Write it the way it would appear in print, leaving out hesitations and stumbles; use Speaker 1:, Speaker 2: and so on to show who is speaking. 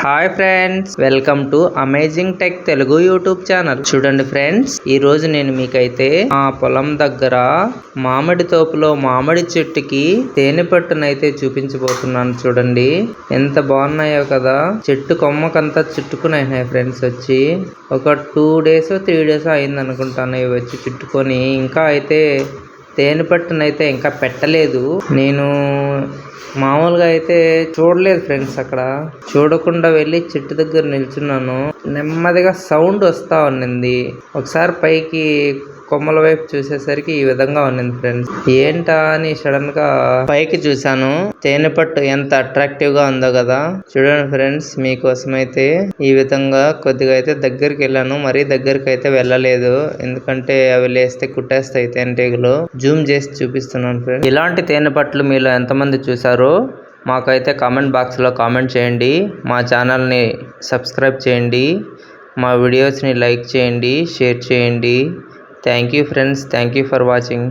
Speaker 1: Hi friends, welcome to amazing tech Telugu YouTube channel. చూడండి friends, ఈ రోజు నేను మీకైతే మా పొలం దగ్గర మామిడి తోపులో మామిడి చెట్టుకి తేనె పట్టునైతే చూపించబోతున్నాను. చూడండి ఎంత బాగున్నాయో కదా. చెట్టు కొమ్మకంతా చుట్టుకున్నాయి ఫ్రెండ్స్. వచ్చి ఒక 2 days 3 days అయింది అనుకుంటాను ఇవి వచ్చి చుట్టుకొని. ఇంకా అయితే తేనె పట్టునైతే ఇంకా పెట్టలేదు. నేను మామూలుగా అయితే చూడలేదు ఫ్రెండ్స్. అక్కడ చూడకుండా వెళ్ళి చెట్టు దగ్గర నిల్చున్నాను. నెమ్మదిగా సౌండ్ వస్తా ఉన్నింది. ఒకసారి పైకి కొమ్మల వైపు చూసేసరికి ఈ విధంగా ఉన్నింది ఫ్రెండ్స్. ఏంటా అని సడన్ గా పైకి చూసాను. తేనె పట్టు ఎంత అట్రాక్టివ్ గా ఉందో కదా. చూడండి ఫ్రెండ్స్, మీకోసం అయితే ఈ విధంగా కొద్దిగా అయితే దగ్గరికి వెళ్ళాను. మరీ దగ్గరికి అయితే వెళ్ళలేదు, ఎందుకంటే అవి లేస్తే కుట్టేస్తాయి తేనెటీగలు. జూమ్ చేసి చూపిస్తున్నాను ఫ్రెండ్స్. ఇలాంటి తేనె పట్లు మీలో ఎంతమంది చూసారో మాకైతే కామెంట్ బాక్స్లో కామెంట్ చేయండి. మా ఛానల్ని సబ్స్క్రైబ్ చేయండి. మా వీడియోస్ని లైక్ చేయండి, షేర్ చేయండి. Thank you friends, thank you for watching.